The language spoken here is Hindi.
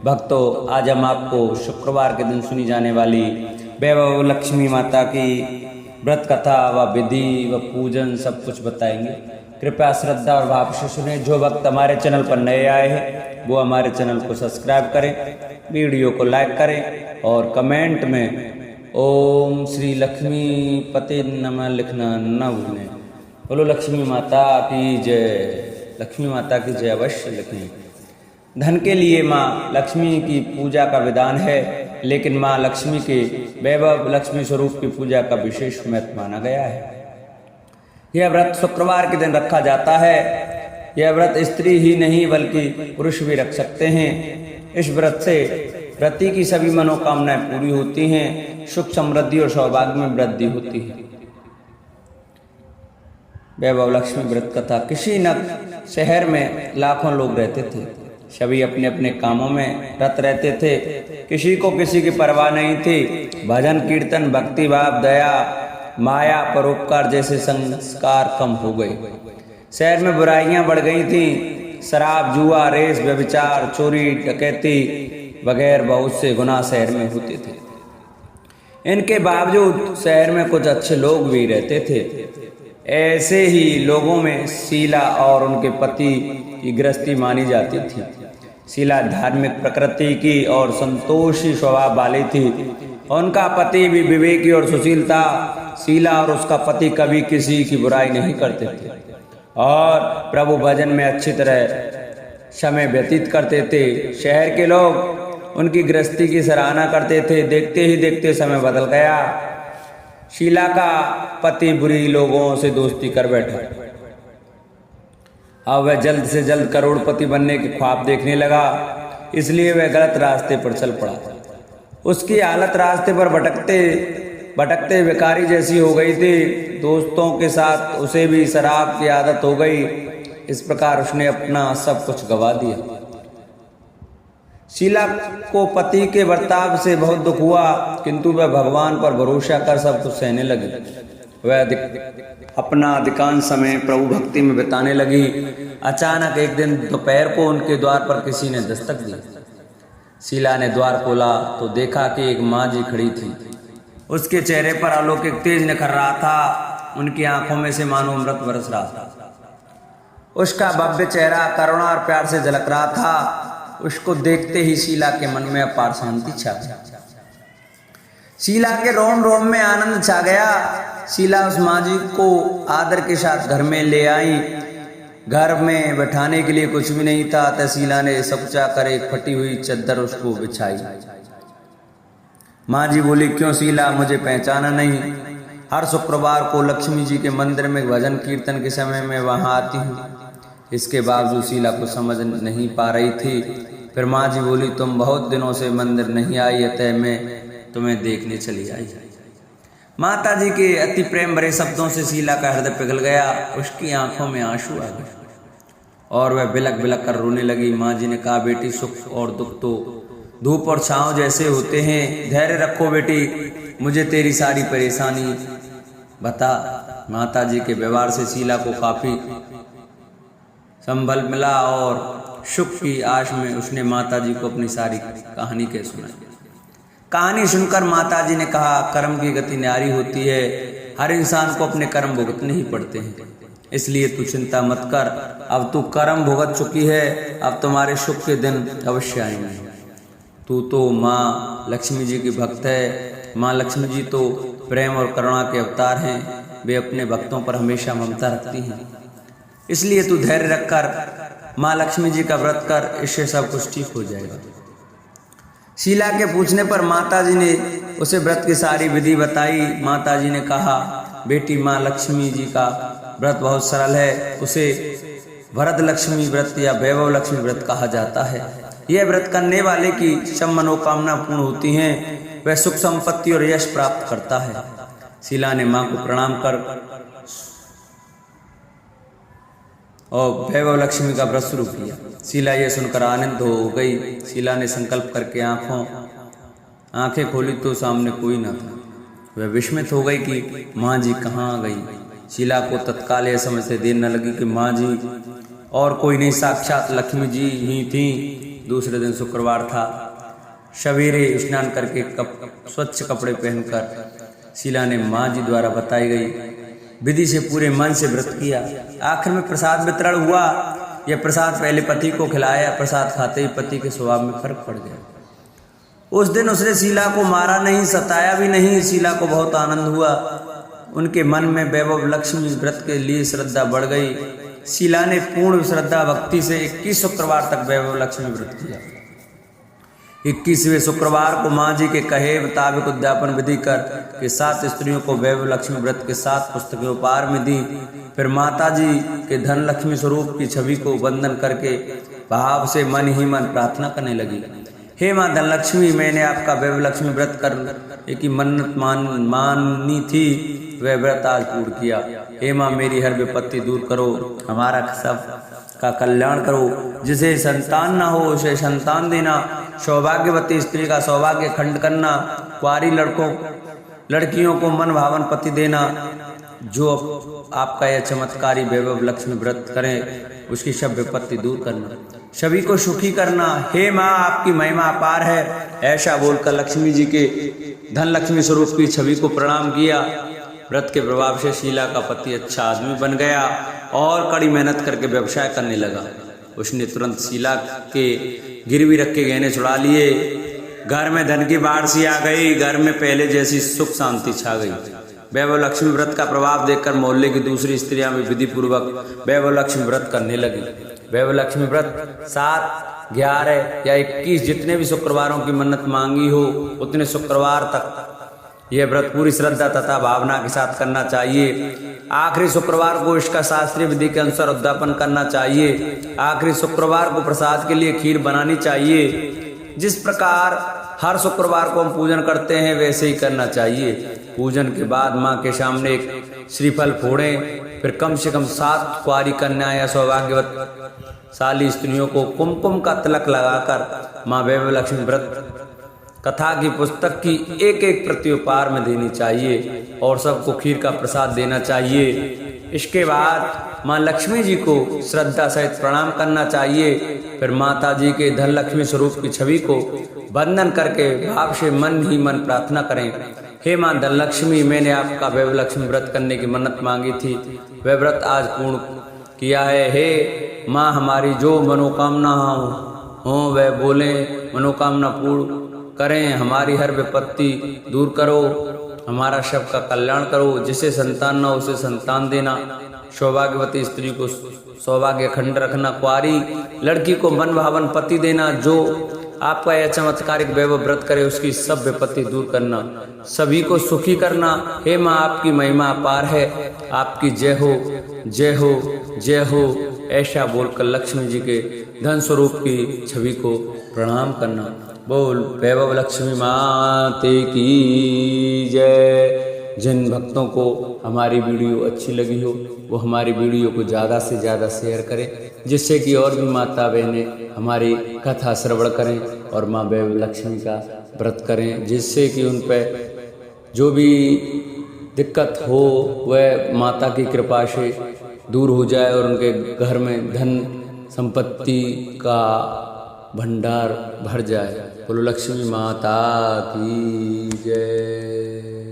भक्तों, आज हम आपको शुक्रवार के दिन सुनी जाने वाली वैभव लक्ष्मी माता की व्रत कथा व विधि व पूजन सब कुछ बताएंगे। कृपया श्रद्धा और भाव से सुने। जो भक्त हमारे चैनल पर नए आए हैं वो हमारे चैनल को सब्सक्राइब करें, वीडियो को लाइक करें और कमेंट में ओम श्री लक्ष्मी पते नमः लिखना न भूलें। बोलो लक्ष्मी माता की जय। लक्ष्मी माता की जय अवश्य लिखें। धन के लिए माँ लक्ष्मी की पूजा का विधान है, लेकिन माँ लक्ष्मी के वैभव लक्ष्मी स्वरूप की पूजा का विशेष महत्व माना गया है। यह व्रत शुक्रवार के दिन रखा जाता है। यह व्रत स्त्री ही नहीं बल्कि पुरुष भी रख सकते हैं। इस व्रत से व्रती की सभी मनोकामनाएं पूरी होती हैं, सुख समृद्धि और सौभाग्य में वृद्धि होती है। वैभव लक्ष्मी व्रत कथा। किसी न शहर में लाखों लोग रहते थे। सभी अपने अपने कामों में रत रहते थे। किसी को किसी की परवाह नहीं थी। भजन कीर्तन भक्ति भाव दया माया परोपकार जैसे संस्कार कम हो गए। शहर में बुराइयां बढ़ गई थीं। शराब जुआ रेस व्यभिचार चोरी डकैती वगैरह बहुत से गुनाह शहर में होते थे। इनके बावजूद शहर में कुछ अच्छे लोग भी रहते थे। ऐसे ही लोगों में शीला और उनके पति की गृहस्थी मानी जाती थी। शीला धार्मिक प्रकृति की और संतोषी स्वभाव वाली थी। उनका पति भी विवेकी और सुशील था। शीला और उसका पति कभी किसी की बुराई नहीं करते थे और प्रभु भजन में अच्छी तरह समय व्यतीत करते थे। शहर के लोग उनकी गृहस्थी की सराहना करते थे। देखते ही देखते समय बदल गया। शीला का पति बुरी लोगों से दोस्ती कर बैठा। अब वह जल्द से जल्द करोड़पति बनने के ख्वाब देखने लगा, इसलिए वह गलत रास्ते पर चल पड़ा। उसकी हालत रास्ते पर भटकते भटकते बेकारी जैसी हो गई थी। दोस्तों के साथ उसे भी शराब की आदत हो गई। इस प्रकार उसने अपना सब कुछ गंवा दिया। शीला को पति के बर्ताव से बहुत दुख हुआ, किंतु वह भगवान पर भरोसा कर सब कुछ सहने लगी। वह अपना अधिकांश समय प्रभु भक्ति में बिताने लगी। अचानक एक दिन दोपहर को उनके द्वार पर किसी ने दस्तक दी। शीला ने द्वार खोला तो देखा कि एक माँ जी खड़ी थी। उसके चेहरे पर अलौकिक तेज निखर रहा था। उनकी आंखों में से मानो अमृत बरस रहा था। उसका भव्य चेहरा करुणा और प्यार से झलक रहा था। उसको देखते ही शीला के मन में अपार शांति छा गई। शीला के रोम रोम में आनंद छा गया। शीला उस माँ जी को आदर के साथ घर में ले आई। घर में बैठाने के लिए कुछ भी नहीं था, तो शीला ने सबचा कर एक फटी हुई चद्दर उसको बिछाई। माँ जी बोली, क्यों शीला, मुझे पहचाना नहीं? हर शुक्रवार को लक्ष्मी जी के मंदिर में भजन कीर्तन के समय में वहां आती हूँ। इसके बावजूद शीला को समझ नहीं पा रही थी। फिर माँ जी बोली, तुम बहुत दिनों से मंदिर नहीं आई, अतः मैं तुम्हें देखने चली आई। माता जी के अति प्रेम भरे शब्दों से शीला का हृदय पिघल गया। उसकी आंखों में आंसू आ गए और वह बिलक बिलक कर रोने लगी। माँ जी ने कहा, बेटी, सुख और दुख तो धूप और छांव जैसे होते हैं। धैर्य रखो बेटी, मुझे तेरी सारी परेशानी बता। माता जी के व्यवहार से शीला को काफी संबल मिला और सुख की आश में उसने माता जी को अपनी सारी कहानी कह सुनाई। कहानी सुनकर माता जी ने कहा, कर्म की गति न्यारी होती है। हर इंसान को अपने कर्म भुगतने ही पड़ते हैं, इसलिए तू चिंता मत कर। अब तू कर्म भुगत चुकी है, अब तुम्हारे सुख के दिन अवश्य आएंगे। तू तो माँ लक्ष्मी जी की भक्त है। माँ लक्ष्मी जी तो प्रेम और करुणा के अवतार हैं। वे अपने भक्तों पर हमेशा ममता रखती हैं, इसलिए तू धैर्य रखकर माँ लक्ष्मी जी का व्रत कर, इससे सब कुछ ठीक हो जाएगा। शीला के पूछने पर माता जी ने उसे व्रत की सारी विधि बताई। माता जी ने कहा, बेटी, माँ लक्ष्मी जी का व्रत बहुत सरल है। उसे वरद लक्ष्मी व्रत या वैभव लक्ष्मी व्रत कहा जाता है। यह व्रत करने वाले की सब मनोकामना पूर्ण होती हैं। वह सुख संपत्ति और यश प्राप्त करता है। शीला ने माँ को प्रणाम कर और वैभव लक्ष्मी का व्रत शुरू किया। शीला यह सुनकर आनंद हो गई। शीला ने संकल्प करके आंखें खोली तो सामने कोई न था। वह विस्मित हो गई कि माँ जी कहाँ गई। शीला को तत्काल यह समझते देर न लगी कि माँ जी और कोई नहीं, साक्षात लक्ष्मी जी ही थी। दूसरे दिन शुक्रवार था। सवेरे स्नान करके स्वच्छ कपड़े पहनकर शीला ने माँ जी द्वारा बताई गई विधि से पूरे मन से व्रत किया। आखिर में प्रसाद वितरण हुआ। यह प्रसाद पहले पति को खिलाया। प्रसाद खाते ही पति के स्वभाव में फर्क पड़ गया। उस दिन उसने शीला को मारा नहीं, सताया भी नहीं। शीला को बहुत आनंद हुआ। उनके मन में वैभव लक्ष्मी व्रत के लिए श्रद्धा बढ़ गई। शीला ने पूर्ण श्रद्धा भक्ति से 21 शुक्रवार तक वैभव लक्ष्मी व्रत किया। 21वें शुक्रवार को माँ जी के कहे मुताबिक उद्यापन विधि कर के 7 स्त्रियों को वैभव लक्ष्मी व्रत के 7 पुस्तकें उपहार में दी। फिर माता जी के धन लक्ष्मी स्वरूप की छवि को वंदन करके भाव से मन ही मन प्रार्थना करने लगी। हे माँ धनलक्ष्मी, मैंने आपका वैभव लक्ष्मी व्रत कर की मन्नत मानी थी, वह व्रत आज पूर्ण किया। हे माँ, मेरी हर विपत्ति दूर करो, हमारा सब का कल्याण करो। जिसे संतान न हो उसे संतान देना, सौभाग्यवती स्त्री का सौभाग्य खंड करना, कुंवारी लड़कियों को मन भावन पति देना। जो आपका यह चमत्कारी वैभव लक्ष्मी व्रत करें उसकी सब विपत्ति दूर करना, सभी को सुखी करना। हे माँ, आपकी महिमा अपार है। ऐसा बोलकर लक्ष्मी जी के धन लक्ष्मी स्वरूप की छवि को प्रणाम किया। व्रत के प्रभाव से शीला का पति अच्छा आदमी बन गया और कड़ी मेहनत करके व्यवसाय करने लगा। उसने तुरंत शीला के गिरवी रखे गहने छुड़ा लिए। घर में धन की बाढ़ सी आ गई। घर में पहले जैसी सुख शांति छा गई। वैभव लक्ष्मी व्रत का प्रभाव देखकर मोहल्ले की दूसरी स्त्रियां भी विधि पूर्वक वैभव लक्ष्मी व्रत करने लगी। वैभव लक्ष्मी व्रत 7, 11 या 21 जितने भी शुक्रवारों की मन्नत मांगी हो उतने शुक्रवार तक यह व्रत पूरी श्रद्धा तथा भावना के साथ करना चाहिए। आखिरी शुक्रवार को इसका शास्त्रीय विधि के अनुसार उद्यापन करना चाहिए। आखिरी शुक्रवार को प्रसाद के लिए खीर बनानी चाहिए। जिस प्रकार हर शुक्रवार को हम पूजन करते हैं वैसे ही करना चाहिए। पूजन के बाद माँ के सामने एक श्रीफल फोड़ें। फिर कम से कम 7 कुंवारी कन्या या सौभाग्यवती स्त्रियों को कुमकुम का तिलक लगाकर माँ वैभव लक्ष्मी व्रत कथा की पुस्तक की एक प्रति उपहार में देनी चाहिए और सबको खीर का प्रसाद देना चाहिए। इसके बाद माँ लक्ष्मी जी को श्रद्धा सहित प्रणाम करना चाहिए। फिर माता जी के धन लक्ष्मी स्वरूप की छवि को वंदन करके भाव से मन ही मन प्रार्थना करें। हे माँ धनलक्ष्मी, मैंने आपका वैभव लक्ष्मी व्रत करने की मन्नत मांगी थी, वह व्रत आज पूर्ण किया है। हे माँ, हमारी जो मनोकामना हो वह बोले, मनोकामना पूर्ण करें। हमारी हर विपत्ति दूर करो, हमारा सबका कल्याण करो। जिसे संतान न हो उसे संतान देना, सौभाग्यवती स्त्री को सौभाग्य खंड रखना, कुंवारी लड़की को मन भावन पति देना। जो आपका यह चमत्कारिक वैभव व्रत करे उसकी सब विपत्ति दूर करना, सभी को सुखी करना। हे माँ, आपकी महिमा अपार है। आपकी जय हो, जय हो, जय हो। ऐसा बोलकर लक्ष्मी जी के धन स्वरूप की छवि को प्रणाम करना। बोल वैभव लक्ष्मी माते की जय। जिन भक्तों को हमारी वीडियो अच्छी लगी हो वो हमारी वीडियो को ज़्यादा से ज़्यादा शेयर करें, जिससे कि और भी माता बहनें हमारी कथा श्रवण करें और माँ वैभव लक्ष्मी का व्रत करें, जिससे कि उन पर जो भी दिक्कत हो वह माता की कृपा से दूर हो जाए और उनके घर में धन संपत्ति का भंडार भर जाए। बोलो लक्ष्मी माता की जय।